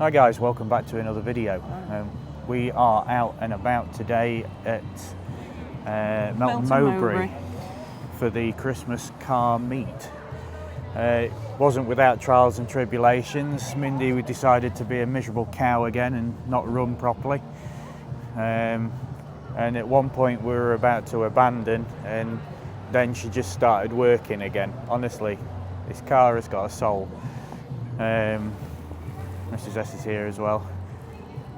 Hi guys, welcome back to another video. We are out and about today at Melton Mowbray for the Christmas car meet. It wasn't without trials and tribulations. Mindy decided to be a miserable cow again and not run properly. And at one point we were about to abandon, and then she just started working again. Honestly, this car has got a soul. Mrs. S is here as well.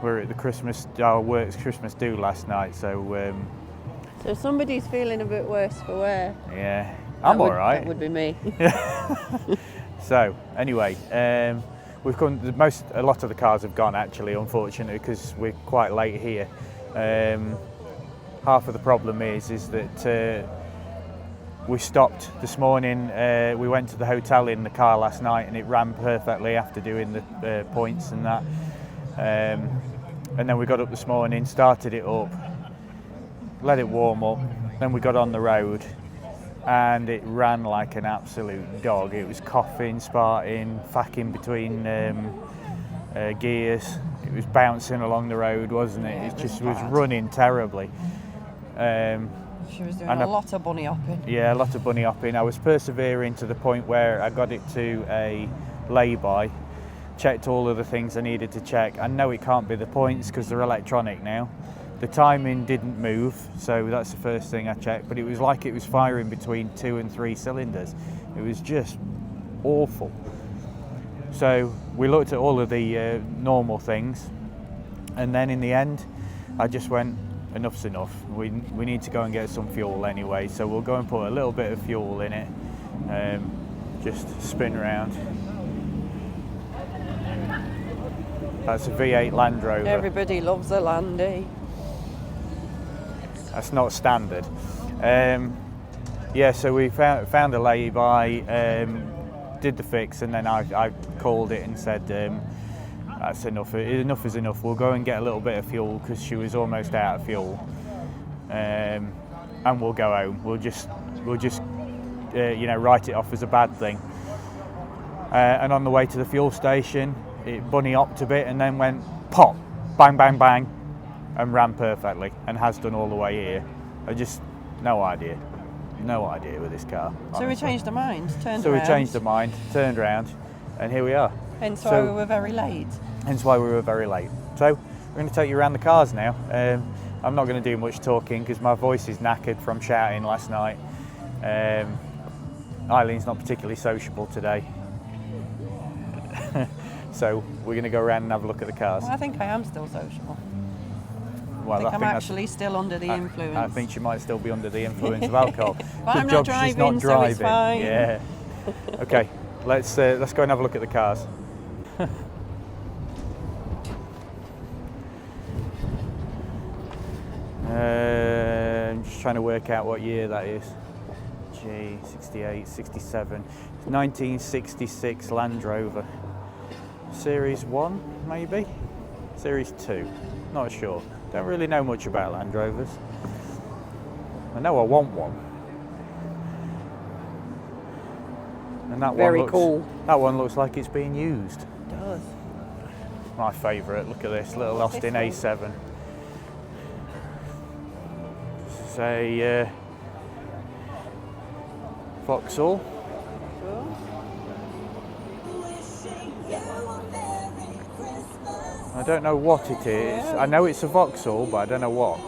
We're at the our work's Christmas do last night, so somebody's feeling a bit worse for wear. Yeah, I'm all right. That would be me. So anyway, we've come. A lot of the cars have gone actually, unfortunately, because we're quite late here. Half of the problem is that we stopped this morning. We went to the hotel in the car last night, and it ran perfectly after doing the points and that. And then we got up this morning, started it up, let it warm up. Then we got on the road, and it ran like an absolute dog. It was coughing, sparting, facking between gears. It was bouncing along the road, wasn't it? It just was running terribly. She was doing a lot of bunny hopping. Yeah, a lot of bunny hopping. I was persevering to the point where I got it to a lay-by, checked all of the things I needed to check. I know it can't be the points because they're electronic now. The timing didn't move, so that's the first thing I checked, but it was like it was firing between 2 and 3 cylinders. It was just awful. So we looked at all of the normal things, and then in the end, I just went, enough's enough. We need to go and get some fuel anyway, so we'll go and put a little bit of fuel in it, just spin around. That's a V8 Land Rover. Everybody loves a Landy. That's not standard. Yeah, so we found a lay-by, did the fix, and then I called it and said, that's enough. Enough is enough. We'll go and get a little bit of fuel because she was almost out of fuel, and we'll go home. We'll just write it off as a bad thing. And on the way to the fuel station, it bunny hopped a bit and then went pop, bang, bang, bang, and ran perfectly, and has done all the way here. I just no idea with this car. So honestly. We changed our mind, turned around. So we changed our mind, turned around, and here we are. Hence why we were very late. Hence why we were very late. So we're going to take you around the cars now. I'm not going to do much talking because my voice is knackered from shouting last night. Eileen's not particularly sociable today. So we're going to go around and have a look at the cars. Well, I think I am still sociable. Well, I think I'm actually still under the influence. I think she might still be under the influence of alcohol. But I'm not driving, she's not driving. So it's fine. Yeah. Okay, let's go and have a look at the cars. I'm just trying to work out what year that is. G 68, 67, 1966 Land Rover. Series 1, maybe? Series 2, not sure. Don't really know much about Land Rovers. I know I want one. And that Very cool. That one looks like it's being used. It does. My favourite, look at this, little Austin A7. This is a Vauxhall. I don't know what it is. I know it's a Vauxhall, but I don't know what.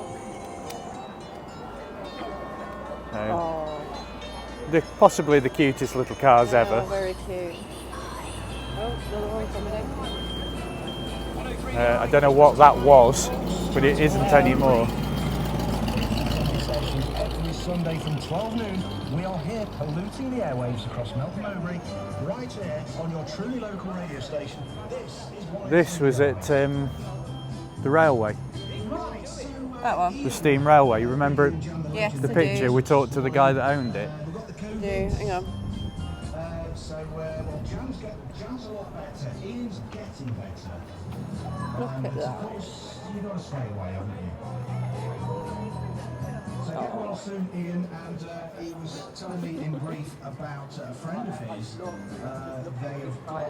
Possibly the cutest little cars ever. Very cute. Oh, another one coming in. I don't know what that was, but it isn't anymore. Every Sunday from 12 noon, we are here polluting the airwaves across Melton Mowbray, right here on your truly local radio station. This was at the railway. That one? The steam railway. You remember Yes, the picture? We talked to the guy that owned it. I do. Hang on. Jam's a lot better. Ian's getting better. Look at that. Of course, you've got to stay away, haven't you? So get well soon, Ian, and he was telling me in brief about a friend of his. They have got a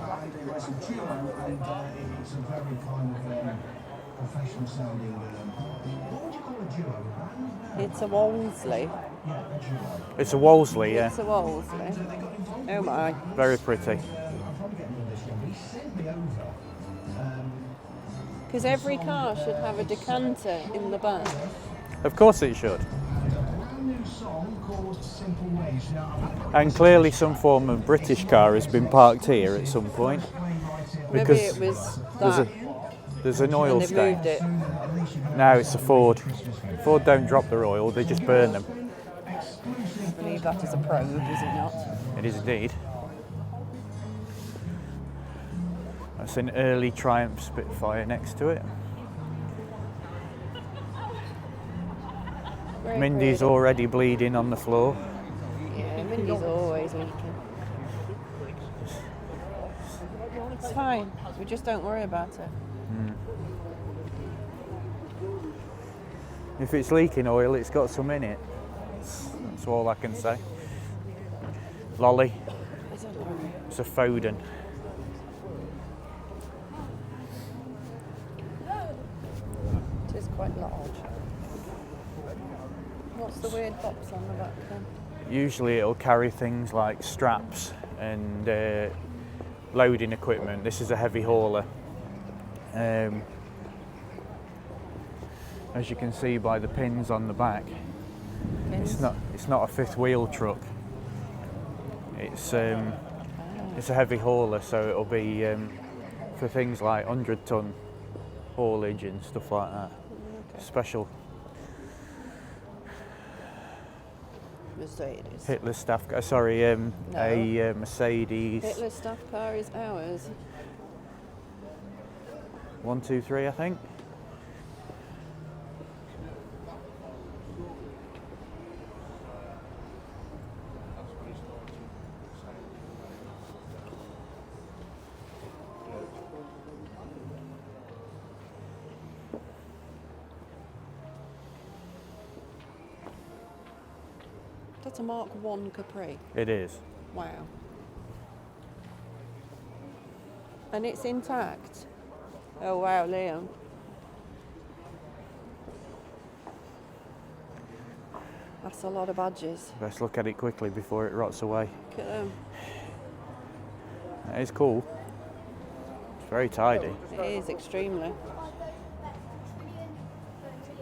band, it's a duo, and it's a very kind of professional sounding. What would you call a duo? A band? It's a Wolseley. Yeah, a duo. It's a Wolseley, yeah. It's a Wolseley. Oh my. Very pretty. I'm probably getting all this wrong. He sent me over. Because every car should have a decanter in the back. Of course it should. A brand new song called Simple Ways. Now, And clearly some form of British car has been parked here at some point. Maybe Because it was there's that. there's an oil And they've stain. moved it. Now it's a Ford. Ford don't drop their oil, they just burn them. I believe that is a probe, is it not? It is indeed. That's an early Triumph Spitfire next to it. Very Mindy's pretty. already bleeding on the floor. Yeah, Mindy's always leaking. It's fine. We just don't worry about it. If it's leaking oil, it's got some in it. That's all I can say. Lolly, Is it alright? it's a Foden. It is quite large. What's the weird box on the back then? Usually it'll carry things like straps and loading equipment. This is a heavy hauler. As you can see by the pins on the back, Pins? it's not a fifth wheel truck. It's a heavy hauler, so it'll be for things like 100-ton haulage and stuff like that. Okay. Special Mercedes. Hitler staff car. Sorry, a Mercedes. Hitler's staff car is ours. 123, I think. That's a Mark 1 Capri. It is. Wow. And it's intact. Oh wow, Liam. That's a lot of badges. Best look at it quickly before it rots away. Look at them. That is cool. It's very tidy. It is extremely.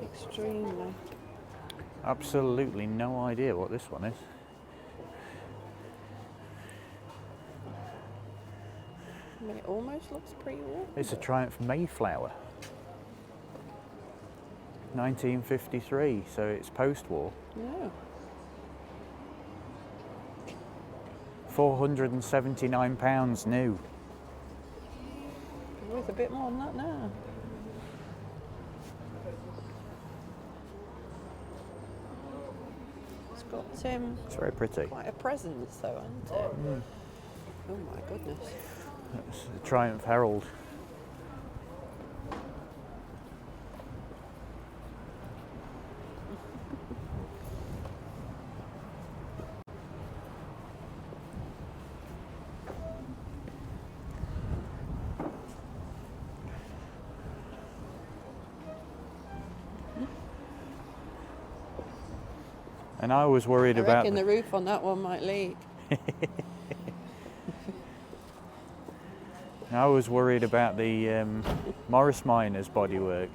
Extremely. Absolutely no idea what this one is. I mean, it almost looks pre-war. It's a Triumph Mayflower. 1953, so it's post-war. Yeah. £479 new. Worth a bit more than that now. It's got It's very pretty. quite a presence though, hasn't it? Oh my goodness. It's a Triumph Herald. And I was worried I about reckon the roof on that one might leak. I was worried about the Morris Miners bodywork.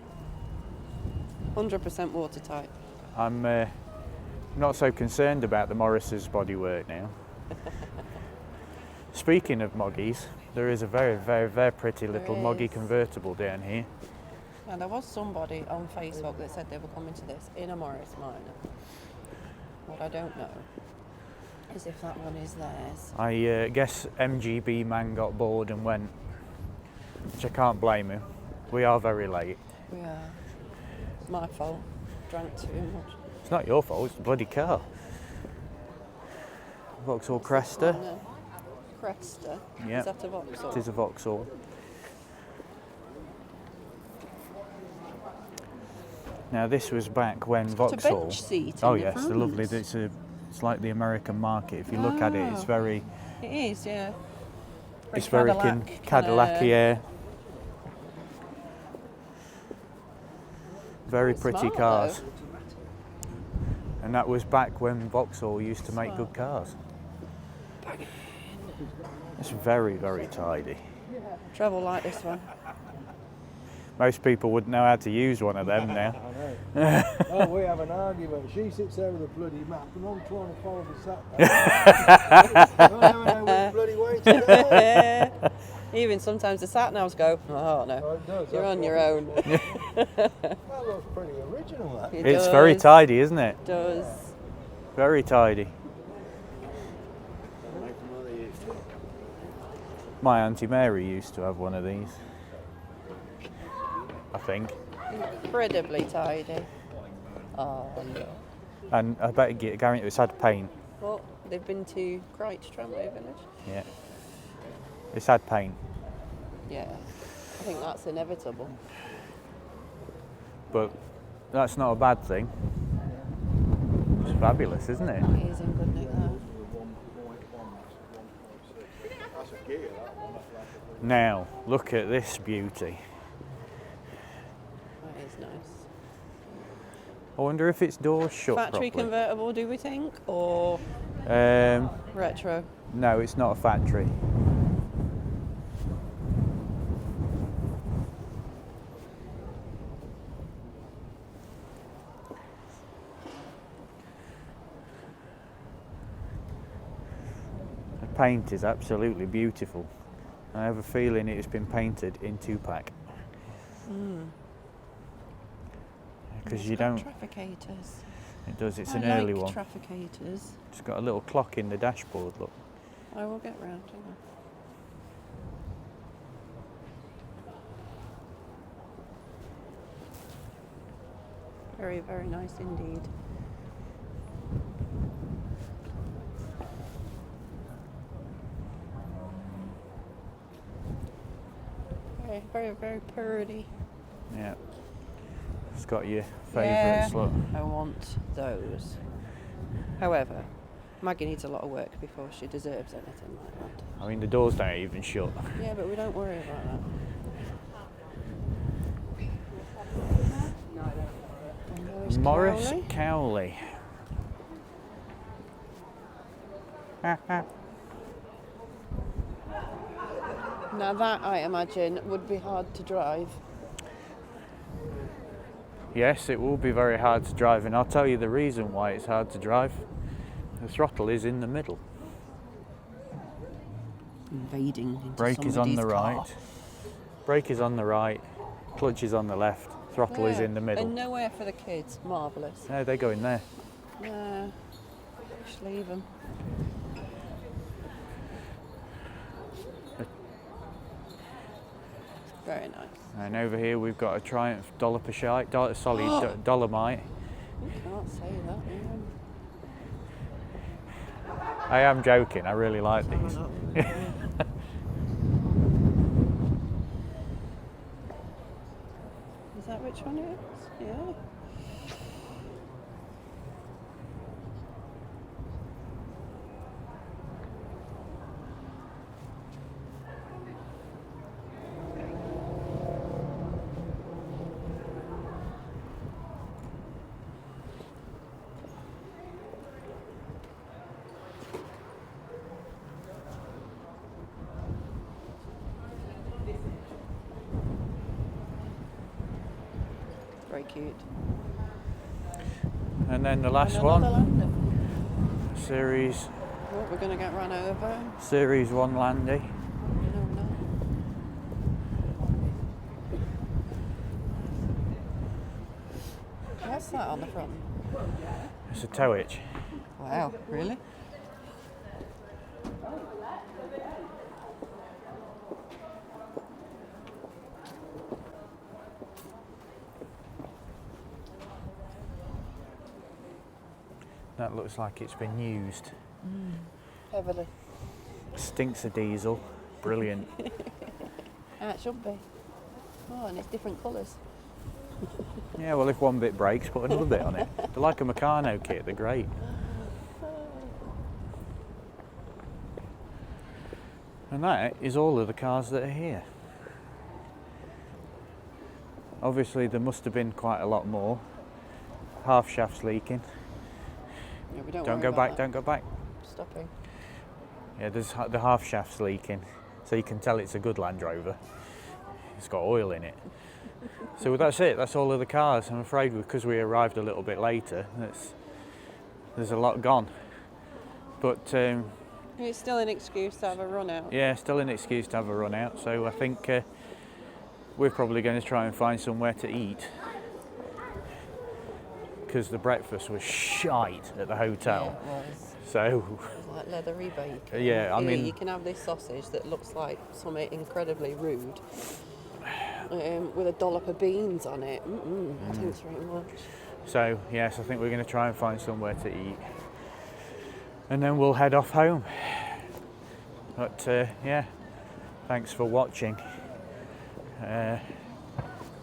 100% watertight. I'm not so concerned about the Morris's bodywork now. Speaking of Moggies, there is a very, very, very pretty little There Moggy is. convertible down here. And there was somebody on Facebook that said they were coming to this in a Morris Minor. What I don't know is if that one is theirs. I guess MGB man got bored and went, which I can't blame him. We are very late. We are. It's my fault. Drank too much. It's not your fault, it's the bloody car. Vauxhall Cresta. No. Cresta. Yeah. Is that a Vauxhall? It is a Vauxhall. Now this was back when It's got a Vauxhall. bench seat Oh in the yes, they're lovely. front. It's like the American market. If you look at it, it's Oh. very It is, yeah. it's very Cadillac, yeah. Very pretty Smart, cars. though. And that was back when Vauxhall used to make Smart. good cars. It's very, very tidy. Travel like this one. Most people wouldn't know how to use one of them now. I know. Oh, we have an argument. She sits there with a bloody map and I'm trying to follow the sat nav. I never know which bloody way to go. Even sometimes the sat navs go, oh no, Oh, it does, you're that's on what- your own. That looks pretty original, that. It It's very does, tidy, isn't it? does. Very tidy. My Auntie Mary used to have one of these. I think. Incredibly tidy. Oh no. And I bet you guarantee it's had paint. Well, they've been to Christ Tramway Village. Yeah. It's had paint. Yeah. I think that's inevitable. But that's not a bad thing. It's fabulous, isn't it? It is in good nick there. Now, look at this beauty. That is nice. I wonder if its doors shut Factory properly. convertible, do we think? Or retro? No, it's not a factory. The paint is absolutely beautiful. I have a feeling it has been painted in 2-pack. Because It's you got don't. Trafficators. It does. It's I an early like one. Trafficators. It's got a little clock in the dashboard. Look. I will get round to that. Very, very nice indeed. Very, very, very pretty. Yeah. It's got your Yeah, favourites. Look. I want those. However, Maggie needs a lot of work before she deserves anything like that. I mean, the doors don't even shut. Yeah, but we don't worry about that. And Morris Cowley. Cowley. Now that, I imagine, would be hard to drive. Yes, it will be very hard to drive, and I'll tell you the reason why it's hard to drive. The throttle is in the middle. Invading into Brake is on somebody's the car. right. Brake is on the right. Clutch is on the left. Throttle is Yeah, in the middle. And nowhere for the kids. Marvellous. No, they go in there. Nah, just leave them. Very nice. And over here we've got a Triumph Dolomite. Dolomite. You can't say that, Ian. I am joking. I really like these. Is that which one it is? Yeah. Very cute. And then the last Another one, Lander. Series Oh, we're going to get run over. Series 1 Landy. No, no. What's that on the front? It's a tow hitch. Wow, really? That looks like it's been used. Heavily. Stinks of diesel. Brilliant. Ah, it should be. Oh, and it's different colours. Yeah, well, if one bit breaks, put another bit on it. They're like a Meccano kit, they're great. And that is all of the cars that are here. Obviously, there must have been quite a lot more. Half shaft's leaking. Yeah, we don't Don't worry go about back, that. don't go back. Stopping. Yeah, there's the half shaft's leaking, so you can tell it's a good Land Rover. It's got oil in it. So that's it, that's all of the cars. I'm afraid because we arrived a little bit later, there's a lot gone. But It's still an excuse to have a run out. yeah, still an excuse to have a run out, so I think we're probably going to try and find somewhere to eat. Because the breakfast was shite at the hotel. Yeah, it was. So, It was like leathery bacon. Yeah, I Here, mean- you can have this sausage that looks like something incredibly rude, with a dollop of beans on it. Thanks very much. so yes, I think we're going to try and find somewhere to eat. And then we'll head off home. But yeah, thanks for watching.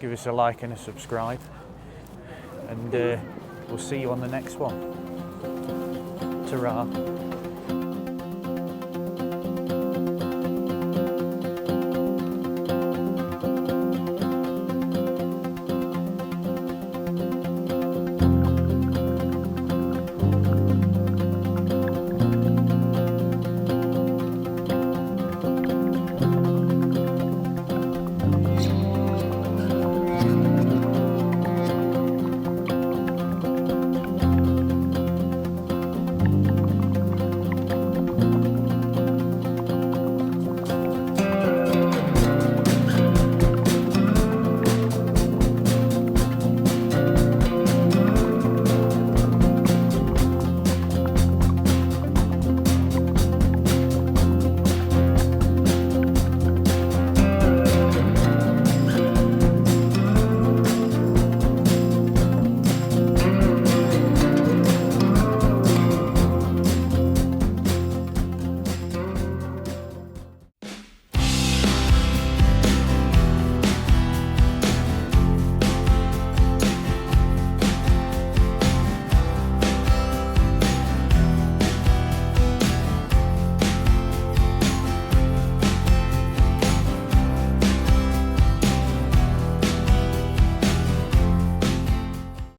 Give us a like and a subscribe. And we'll see you on the next one. Ta-ra.